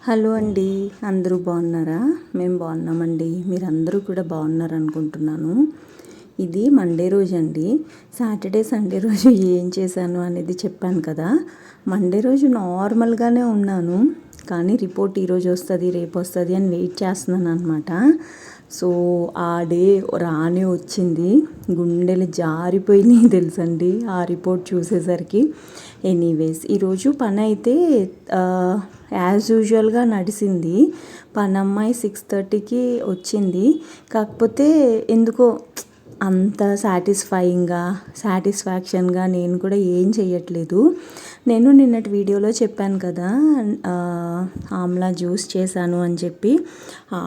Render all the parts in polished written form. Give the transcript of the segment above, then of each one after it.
Hello అండి, అందరూ బాగున్నారా? మేము బాగున్నామండి. మీరందరూ కూడా బాగున్నారు అనుకుంటున్నాను. ఇది మండే రోజు అండి. సాటర్డే సండే రోజు ఏం చేశాను అనేది చెప్పాను కదా. మండే రోజు నార్మల్గానే ఉన్నాను, కానీ రిపోర్ట్ ఈరోజు వస్తుంది రేపు వస్తుంది అని వెయిట్ చేస్తున్నాను అనమాట. సో ఆ డే రానే వచ్చింది. గుండెలు జారిపోయినాయి తెలుసండి ఆ రిపోర్ట్ చూసేసరికి. ఎనీవేస్ ఈరోజు పని అయితే యాజ్ యూజువల్గా నడిచింది. పనమ్మాయి 6:30కి వచ్చింది. కాకపోతే ఎందుకో అంత సాటిస్ఫాక్షన్గా నేను కూడా ఏం చేయట్లేదు. నేను నిన్నటి వీడియోలో చెప్పాను కదా, ఆమ్లా జ్యూస్ చేశాను అని చెప్పి.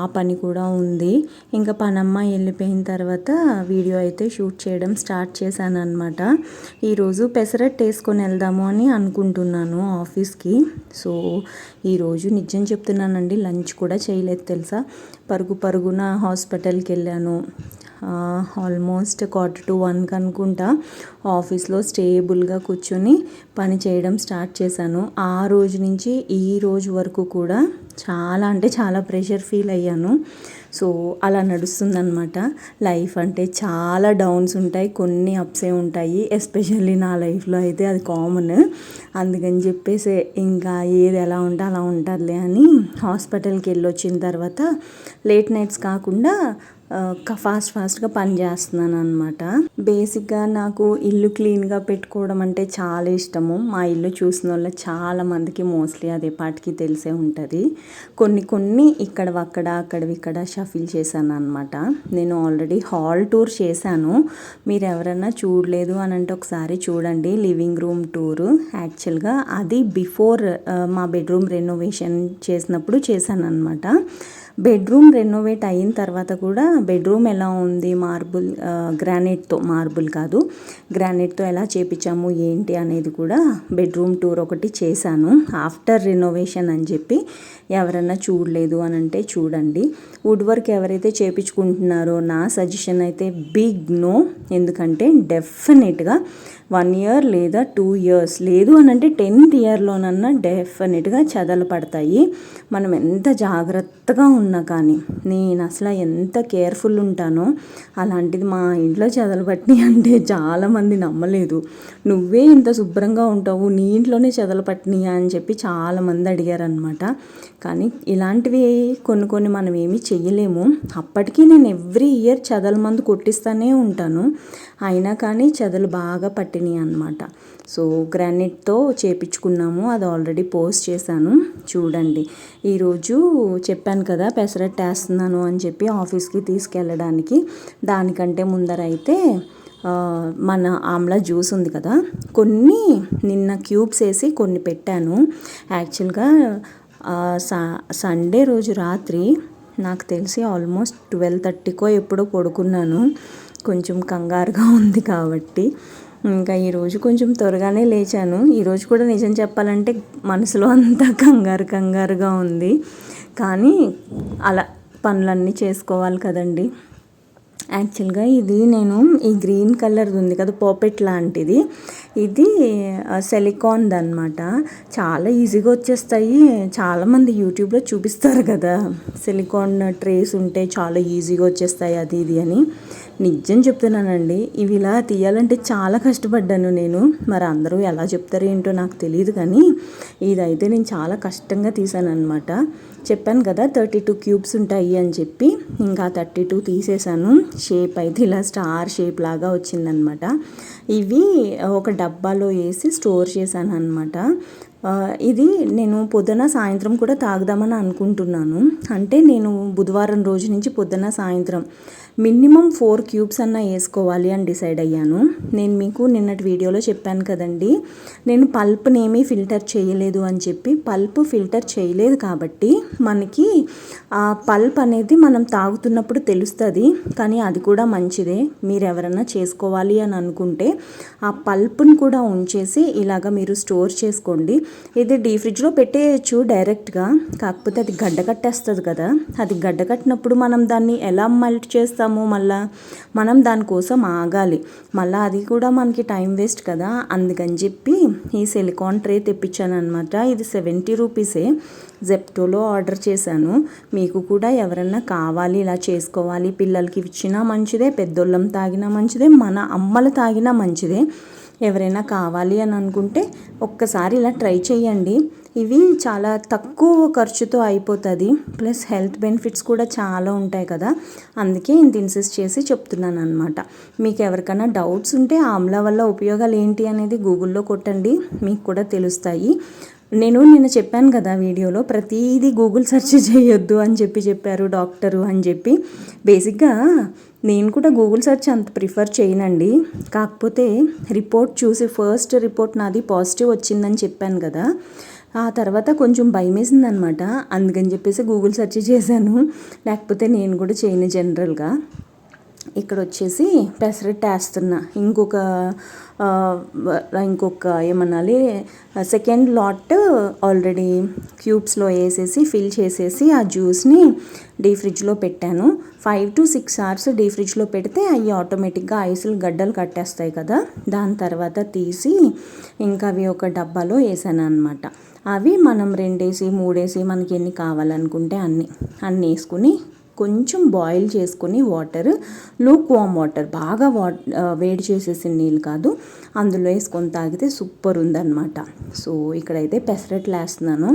ఆ పని కూడా ఉంది. ఇంకా పనమ్మాయి వెళ్ళిపోయిన తర్వాత వీడియో అయితే షూట్ చేయడం స్టార్ట్ చేశాను అనమాట. ఈరోజు పెసరట్టు వేసుకొని వెళ్దాము అని అనుకుంటున్నాను ఆఫీస్కి. సో ఈరోజు నిజం చెప్తున్నానండి, లంచ్ కూడా చేయలేదు తెలుసా. పరుగున హాస్పిటల్కి వెళ్ళాను. ఆల్మోస్ట్ 1:45 అనుకుంటా ఆఫీస్లో స్టేబుల్గా కూర్చొని పని చేయడం స్టార్ట్ చేశాను. ఆ రోజు నుంచి ఈ రోజు వరకు కూడా చాలా అంటే చాలా ప్రెషర్ ఫీల్ అయ్యాను. సో అలా నడుస్తుందన్నమాట లైఫ్. అంటే చాలా డౌన్స్ ఉంటాయి, కొన్ని అప్సే ఉంటాయి. ఎస్పెషల్లీ నా లైఫ్లో అయితే అది కామన్. అందుకని చెప్పేసి ఇంకా ఏది ఎలా ఉంటే అలా ఉంటుందిలే అని హాస్పిటల్కి వెళ్ళి వచ్చిన తర్వాత లేట్ నైట్స్ కాకుండా ఫాస్ట్గా పని చేస్తున్నాను అనమాట. బేసిక్గా నాకు ఇల్లు క్లీన్గా పెట్టుకోవడం అంటే చాలా ఇష్టము. మా ఇల్లు చూసిన వాళ్ళ చాలా మందికి మోస్ట్లీ అదే పాటికి తెలిసే ఉంటుంది. కొన్ని అక్కడవిక్కడ షఫిల్ చేశాను అనమాట. నేను ఆల్రెడీ హాల్ టూర్ చేశాను. మీరు ఎవరైనా చూడలేదు అని అంటే ఒకసారి చూడండి, లివింగ్ రూమ్ టూరు. యాక్చువల్గా అది బిఫోర్ మా బెడ్రూమ్ రెనోవేషన్ చేసినప్పుడు చేశాను అనమాట. బెడ్రూమ్ రెనోవేట్ అయిన తర్వాత కూడా బెడ్రూమ్ ఎలా ఉంది, గ్రానైట్తో ఎలా చేపించాము ఏంటి అనేది కూడా బెడ్రూమ్ టూర్ ఒకటి చేశాను ఆఫ్టర్ రెనోవేషన్ అని చెప్పి. ఎవరన్నా చూడలేదు అని అంటే చూడండి. వుడ్ వర్క్ ఎవరైతే చేపించుకుంటున్నారో నా సజెషన్ అయితే బిగ్ నో. ఎందుకంటే డెఫినెట్గా 1 year లేదా 2 years, లేదు అని అంటే 10th yearలోనన్నా డెఫినెట్గా చెదలు పడతాయి. మనం ఎంత జాగ్రత్తగా ఉన్నా కానీ, నేను అసలు ఎంత కేర్ఫుల్ ఉంటానో అలాంటిది మా ఇంట్లో చెదలు పట్టినాయి అంటే చాలామంది నమ్మలేదు. నువ్వే ఇంత శుభ్రంగా ఉంటావు, నీ ఇంట్లోనే చెదలు పట్టినాయా అని చెప్పి చాలామంది అడిగారనమాట. కానీ ఇలాంటివి కొన్ని మనం ఏమీ చెయ్యలేము. అప్పటికీ నేను ఎవ్రీ ఇయర్ చెదల మందు కొట్టిస్తూనే ఉంటాను, అయినా కానీ చెదలు బాగా పట్టినాయి అనమాట. సో గ్రానైట్తో చేపించుకున్నాము, అది ఆల్రెడీ పోస్ట్ చేశాను చూడండి. ఈరోజు చెప్పాను కదా పెసరట్టు వేస్తున్నాను అని చెప్పి ఆఫీస్కి తీసుకెళ్ళడానికి. దానికంటే ముందర అయితే మన ఆమ్లా జ్యూస్ ఉంది కదా, కొన్ని నిన్న క్యూబ్స్ వేసి కొన్ని పెట్టాను. యాక్చువల్గా సండే రోజు రాత్రి నాకు తెలిసి ఆల్మోస్ట్ 12:30కో ఎప్పుడో పడుకున్నాను. కొంచెం కంగారుగా ఉంది కాబట్టి ఇంకా ఈరోజు కొంచెం త్వరగానే లేచాను. ఈరోజు కూడా నిజం చెప్పాలంటే మనసులో అంతా కంగారుగా ఉంది. కానీ అలా పనులన్నీ చేసుకోవాలి కదండి. యాక్చువల్గా ఇది నేను ఈ గ్రీన్ కలర్ది ఉంది కదా, పాపెట్ లాంటిది, ఇది సిలికాన్ది అనమాట. చాలా ఈజీగా వచ్చేస్తాయి. చాలామంది యూట్యూబ్లో చూపిస్తారు కదా, సిలికాన్ ట్రేస్ ఉంటే చాలా ఈజీగా వచ్చేస్తాయి అది ఇది అని. నిజం చెప్తున్నానండి, ఇవి ఇలా తీయాలంటే చాలా కష్టపడ్డాను నేను. మరి అందరూ ఎలా చెప్తారో ఏంటో నాకు తెలియదు, కానీ ఇదైతే నేను చాలా కష్టంగా తీసాను అనమాట. చెప్పాను కదా 32 క్యూబ్స్ ఉంటాయి అని చెప్పి, ఇంకా 32 తీసేసాను. షేప్ అయితే ఇలా స్టార్ షేప్ లాగా వచ్చిందనమాట. ఇవి ఒక డబ్బాలో వేసి స్టోర్ చేశాను అనమాట. ఇది నేను పొద్దున సాయంత్రం కూడా తాగుదామని అనుకుంటున్నాను. అంటే నేను బుధవారం రోజు నుంచి పొద్దున సాయంత్రం మినిమం 4 క్యూబ్స్ అన్నా వేసుకోవాలి అని డిసైడ్ అయ్యాను. నేను మీకు నిన్నటి వీడియోలో చెప్పాను కదండి, నేను పల్ప్నేమీ ఫిల్టర్ చేయలేదు అని చెప్పి. పల్ప్ ఫిల్టర్ చేయలేదు కాబట్టి మనకి ఆ పల్ప్ అనేది మనం తాగుతున్నప్పుడు తెలుస్తుంది. కానీ అది కూడా మంచిదే. మీరు ఎవరైనా చేసుకోవాలి అని అనుకుంటే ఆ పల్ప్ని కూడా ఉంచేసి ఇలాగ మీరు స్టోర్ చేసుకోండి. ఇది డీ ఫ్రిడ్జ్లో పెట్టేయచ్చు డైరెక్ట్గా, కాకపోతే అది గడ్డ కట్టేస్తుంది కదా. అది గడ్డ కట్టినప్పుడు మనం దాన్ని ఎలా మెల్ట్ చేస్తాము, మళ్ళీ మనం దానికోసం ఆగాలి, మళ్ళీ అది కూడా మనకి టైం వేస్ట్ కదా. అందుకని చెప్పి ఈ సిలికాన్ ట్రే తెప్పించాను అనమాట. ఇది 70 రూపీసే. జెప్టోలో ఆర్డర్ చేశాను. మీకు కూడా ఎవరన్నా కావాలి ఇలా చేసుకోవాలి, పిల్లలకి ఇచ్చినా మంచిదే, పెద్దోళ్ళం తాగినా మంచిదే, మన అమ్మలు తాగినా మంచిదే. ఎవరైనా కావాలి అని అనుకుంటే ఒక్కసారి ఇలా ట్రై చేయండి. ఇవి చాలా తక్కువ ఖర్చుతో అయిపోతుంది, ప్లస్ హెల్త్ బెనిఫిట్స్ కూడా చాలా ఉంటాయి కదా, అందుకే ఇంత ఇన్సిస్ట్ చేసి చెప్తున్నాను అనమాట. మీకు ఎవరికైనా డౌట్స్ ఉంటే ఆమ్లా వల్ల ఉపయోగాలు ఏంటి అనేది గూగుల్లో కొట్టండి, మీకు కూడా తెలుస్తాయి. నేను నిన్న చెప్పాను కదా వీడియోలో, ప్రతిదీ గూగుల్ సెర్చ్ చేయొద్దు అని చెప్పారు డాక్టరు అని చెప్పి. బేసిక్గా నేను కూడా గూగుల్ సెర్చ్ అంత ప్రిఫర్ చేయనండి, కాకపోతే రిపోర్ట్ చూసి ఫస్ట్ రిపోర్ట్ నాది పాజిటివ్ వచ్చిందని చెప్పాను కదా, ఆ తర్వాత కొంచెం భయం వేసింది అనమాట. అందుకని చెప్పేసి గూగుల్ సెర్చ్ చేశాను, లేకపోతే నేను కూడా చేయను జనరల్గా. ఇక్కడ వచ్చేసి పెసరట్టు వేస్తున్నా. ఇంకొక ఏమనాలి, సెకండ్ లాట్ ఆల్రెడీ క్యూబ్స్లో వేసేసి ఫిల్ చేసేసి ఆ జ్యూస్ని డీ ఫ్రిడ్జ్లో పెట్టాను. 5 to 6 hours డీ ఫ్రిడ్జ్లో పెడితే అవి ఆటోమేటిక్గా ఐసులు గడ్డలు కట్టేస్తాయి కదా, దాని తర్వాత తీసి ఇంకా అవి ఒక డబ్బాలో వేసాను అనమాట. అవి మనం 2 వేసి 3 వేసి మనకి ఎన్ని కావాలనుకుంటే అన్నీ వేసుకుని కొంచెం బాయిల్ చేసుకుని వాటర్, లూక్ వామ్ వాటర్, బాగా వేడి చేసేసిన నీళ్ళు కాదు, అందులో వేసుకొని తాగితే సూపర్ ఉందన్నమాట. సో ఇక్కడైతే పెసరట్లు వేస్తున్నాను.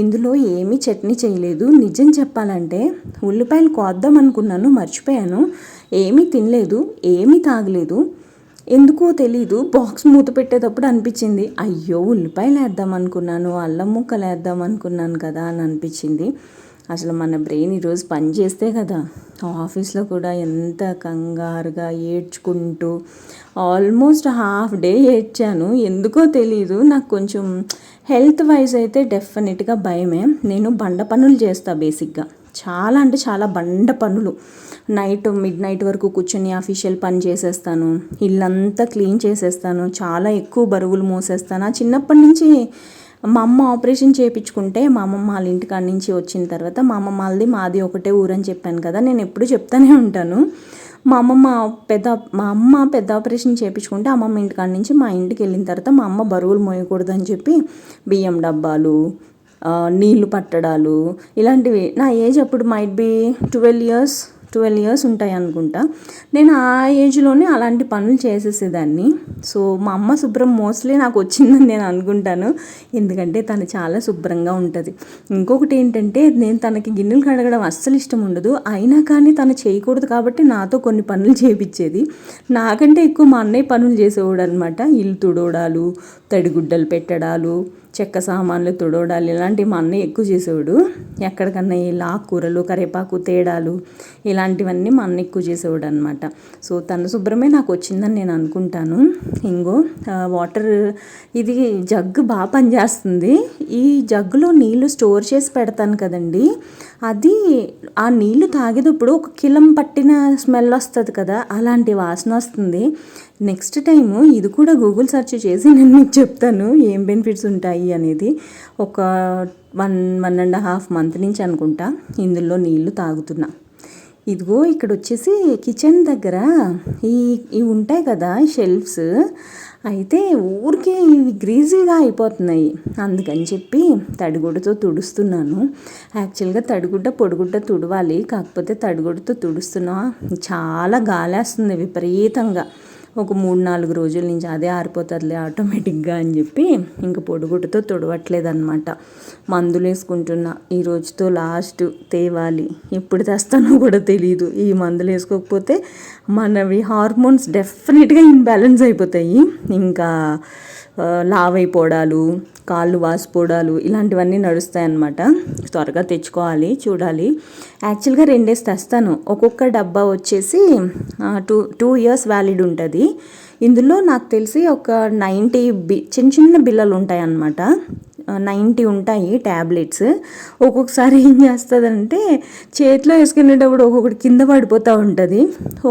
ఇందులో ఏమీ చట్నీ చేయలేదు. నిజం చెప్పాలంటే ఉల్లిపాయలు కోద్దాం అనుకున్నాను, మర్చిపోయాను. ఏమీ తినలేదు, ఏమీ తాగలేదు, ఎందుకో తెలీదు. బాక్స్ మూత పెట్టేటప్పుడు అనిపించింది, అయ్యో ఉల్లిపాయలు వేద్దాం అనుకున్నాను, అల్లం ముక్కలు వేద్దాం అనుకున్నాను కదా అని అనిపించింది. అసలు మన బ్రెయిన్ ఈరోజు పని చేస్తే కదా. ఆఫీస్లో కూడా ఎంత కంగారుగా ఏడ్చుకుంటూ ఆల్మోస్ట్ హాఫ్ డే ఏడ్చాను, ఎందుకో తెలీదు. నాకు కొంచెం హెల్త్ వైజ్ అయితే డెఫినెట్గా భయమే. నేను బండ పనులు చేస్తాను బేసిక్గా, చాలా అంటే చాలా బండ పనులు. మిడ్ నైట్ వరకు కూర్చొని అఫీషియల్ పని చేసేస్తాను, ఇల్లంతా క్లీన్ చేసేస్తాను, చాలా ఎక్కువ బరువులు మోసేస్తాను. చిన్నప్పటి నుంచి మా అమ్మ ఆపరేషన్ చేయించుకుంటే మా అమ్మమ్మ వాళ్ళ ఇంటికాడ నుంచి వచ్చిన తర్వాత, మా అమ్మమ్మ వాళ్ళది మాది ఒకటే ఊరని చెప్పాను కదా, నేను ఎప్పుడు చెప్తానే ఉంటాను. మా అమ్మ పెద్ద ఆపరేషన్ చేయించుకుంటే అమ్మమ్మ ఇంటికాడ నుంచి మా ఇంటికి వెళ్ళిన తర్వాత మా అమ్మ బరువులు మోయకూడదని చెప్పి బియ్యం డబ్బాలు, నీళ్లు పట్టడాలు ఇలాంటివి, నా ఏజ్ అప్పుడు మైట్ బి 12 years ఉంటాయి అనుకుంటా. నేను ఆ ఏజ్లోనే అలాంటి పనులు చేసేసేదాన్ని. సో మా అమ్మ శుభ్రం మోస్ట్లీ నాకు వచ్చిందని నేను అనుకుంటాను, ఎందుకంటే తను చాలా శుభ్రంగా ఉంటుంది. ఇంకొకటి ఏంటంటే, నేను తనకి గిన్నెలు కడగడం అస్సలు ఇష్టం ఉండదు, అయినా కానీ తను చేయకూడదు కాబట్టి నాతో కొన్ని పనులు చేయించేది. నాకంటే ఎక్కువ మా అన్నయ్య పనులు చేసేవాడు అనమాట. ఇల్లు తుడవడాలు, తడిగుడ్డలు పెట్టడాలు, చెక్క సామాన్లు తుడవడాలు ఇలాంటివి మా అన్నయ్య ఎక్కువ చేసేవాడు. ఎక్కడికన్నా ఇలా ఆకుకూరలు, కరివేపాకు తేడాలు ఇలాంటివన్నీ మా అన్న ఎక్కువ చేసేవాడు అనమాట. సో తన శుభ్రమే నాకు వచ్చిందని నేను అనుకుంటాను. వాటర్, ఇది జగ్గు బాగా పనిచేస్తుంది. ఈ జగ్గులో నీళ్లు స్టోర్ చేసి పెడతాను కదండి, అది ఆ నీళ్లు తాగేటప్పుడు ఒక కిలం పట్టిన స్మెల్ వస్తుంది కదా, అలాంటి వాసన వస్తుంది. నెక్స్ట్ టైము ఇది కూడా గూగుల్ సెర్చ్ చేసి నేను మీకు చెప్తాను ఏం బెనిఫిట్స్ ఉంటాయి అనేది. ఒక 1.5 months నుంచి అనుకుంటా ఇందులో నీళ్లు తాగుతున్నా. ఇదిగో ఇక్కడ వచ్చేసి కిచెన్ దగ్గర ఇవి ఉంటాయి కదా షెల్ఫ్స్, అయితే ఊరికే ఇవి గ్రీజీగా అయిపోతున్నాయి, అందుకని చెప్పి తడిగుడ్డతో తుడుస్తున్నాను. యాక్చువల్గా తడిగుడ్డ పొడిగుడ్డ తుడవాలి, కాకపోతే తడిగుడ్డతో తుడుస్తున్నా, చాలా గాలేస్తుంది విపరీతంగా. ఒక 3-4 రోజుల నుంచి అదే ఆరిపోతుందిలే ఆటోమేటిక్గా అని చెప్పి ఇంక పొడిగుడ్డతో తుడవట్లేదు అనమాట. మందులు వేసుకుంటున్నా, ఈ రోజుతో లాస్ట్ తేవాలి, ఎప్పుడు తెస్తానో కూడా తెలీదు. ఈ మందులు వేసుకోకపోతే మనవి హార్మోన్స్ డెఫినెట్గా ఇన్బ్యాలెన్స్ అయిపోతాయి, ఇంకా లావ్ అయిపోవడాలు, కాళ్ళు వాసిపోవడాలు ఇలాంటివన్నీ నడుస్తాయన్నమాట. త్వరగా తెచ్చుకోవాలి, చూడాలి. యాక్చువల్గా 2 days తెస్తాను. ఒక్కొక్క డబ్బా వచ్చేసి 2 years వ్యాలిడ్ ఉంటుంది. ఇందులో నాకు తెలిసి ఒక 90 చిన్న బిళ్ళలు ఉంటాయి అన్నమాట. 90 ఉంటాయి ట్యాబ్లెట్స్. ఒక్కొక్కసారి ఏం చేస్తుందంటే చేతిలో వేసుకునేటప్పుడు ఒక్కొక్కటి కింద పడిపోతూ ఉంటుంది.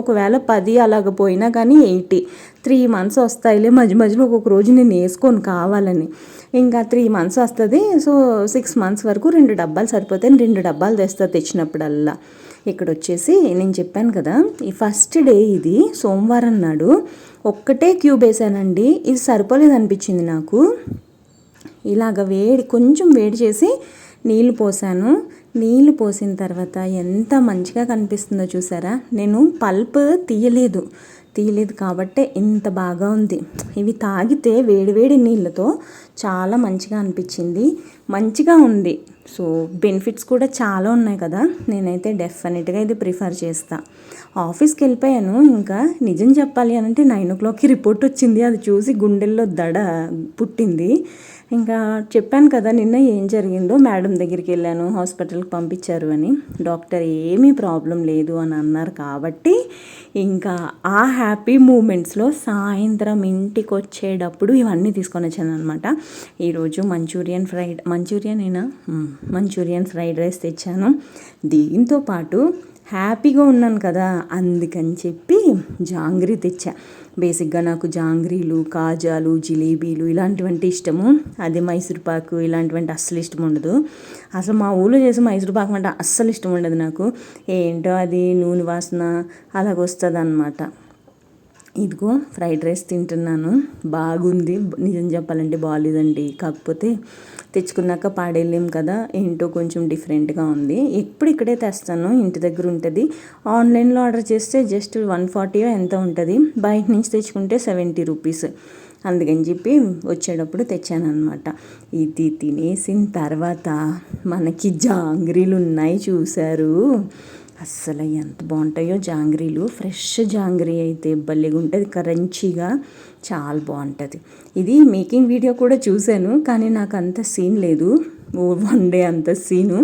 ఒకవేళ 10 అలాగ పోయినా కానీ 80, 3 months వస్తాయిలే. మధ్యలో ఒక్కొక్క రోజు నేను వేసుకోను కావాలని, ఇంకా 3 months వస్తుంది. సో 6 months వరకు 2 డబ్బాలు సరిపోతాయి. 2 డబ్బాలు తెచ్చినప్పుడల్లా. ఇక్కడ వచ్చేసి నేను చెప్పాను కదా, ఈ ఫస్ట్ డే ఇది సోమవారం నాడు ఒక్కటే క్యూబ్ వేసానండి. ఇది సరిపోలేదు అనిపించింది నాకు. ఇలాగ కొంచెం వేడి చేసి నీళ్లు పోసాను. నీళ్లు పోసిన తర్వాత ఎంత మంచిగా కనిపిస్తుందో చూసారా. నేను పల్ప్ తీయలేదు కాబట్టే ఇంత బాగా ఉంది. ఇవి తాగితే వేడివేడి నీళ్ళతో చాలా మంచిగా అనిపించింది, మంచిగా ఉంది. సో బెనిఫిట్స్ కూడా చాలా ఉన్నాయి కదా. నేనైతే డెఫినెట్గా ఇది ప్రిఫర్ చేస్తా. ఆఫీస్కి వెళ్ళిపోయాను. ఇంకా నిజం చెప్పాలి అని అంటే 9 o'clockకి రిపోర్ట్ వచ్చింది. అది చూసి గుండెల్లో దడ పుట్టింది. ఇంకా చెప్పాను కదా నిన్న ఏం జరిగిందో. మేడం దగ్గరికి వెళ్ళాను, హాస్పిటల్కి పంపించారు అని. డాక్టర్ ఏమీ ప్రాబ్లం లేదు అని అన్నారు. కాబట్టి ఇంకా ఆ హ్యాపీ మూమెంట్స్లో సాయంత్రం ఇంటికి వచ్చేటప్పుడు ఇవన్నీ తీసుకొని వచ్చాను అనమాట. ఈరోజు మంచూరియన్ ఫ్రైడ్ రైస్ తెచ్చాను. దీంతో పాటు హ్యాపీగా ఉన్నాను కదా, అందుకని చెప్పి జాంగ్రీ తెచ్చా. బేసిక్గా నాకు జాంగ్రీలు, కాజాలు, జిలేబీలు ఇలాంటివంటి ఇష్టము. అది మైసూర్పాకు ఇలాంటివంటి అస్సలు ఇష్టం ఉండదు. అసలు మా ఊళ్ళో చేసే మైసూర్పాకు అంటే అస్సలు ఇష్టం ఉండదు నాకు. ఏంటో అది నూనె వాసన అలాగొస్తుంది అన్నమాట. ఇదిగో ఫ్రైడ్ రైస్ తింటున్నాను. బాగుంది. నిజం చెప్పాలంటే బాగాలేదండి. కాకపోతే తెచ్చుకున్నాక పాడేయలేం కదా, ఏంటో కొంచెం డిఫరెంట్గా ఉంది. ఎప్పుడు ఇక్కడే తెస్తాను, ఇంటి దగ్గర ఉంటుంది. ఆన్లైన్లో ఆర్డర్ చేస్తే జస్ట్ 140 ఎంత ఉంటుంది. బయట నుంచి తెచ్చుకుంటే 70 రూపీస్. అందుకని చెప్పి వచ్చేటప్పుడు తెచ్చాను అనమాట. ఇది తినేసిన తర్వాత మనకి జాంగ్రీలు ఉన్నాయి చూసారు. అస్సలు ఎంత బాగుంటాయో జాంగ్రీలు. ఫ్రెష్ జాంగ్రీ అయితే భలేగా ఉంటుంది, క్రంచీగా చాలా బాగుంటుంది. ఇది మేకింగ్ వీడియో కూడా చూశాను, కానీ నాకు అంత సీన్ లేదు. వన్ డే అంత సీను.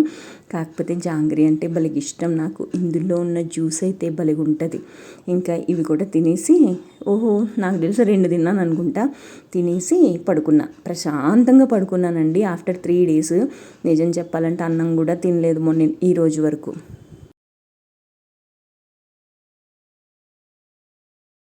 కాకపోతే జాంగ్రీ అంటే భలేగా ఇష్టం నాకు. ఇందులో ఉన్న జ్యూస్ అయితే భలేగా ఉంటుంది. ఇంకా ఇవి కూడా తినేసి నాకు తెలుసు 2 తిన్నాను అనుకుంటా. తినేసి పడుకున్నా, ప్రశాంతంగా పడుకున్నానండి. ఆఫ్టర్ 3 days నిజం చెప్పాలంటే అన్నం కూడా తినలేదు మొన్న ఈ రోజు వరకు.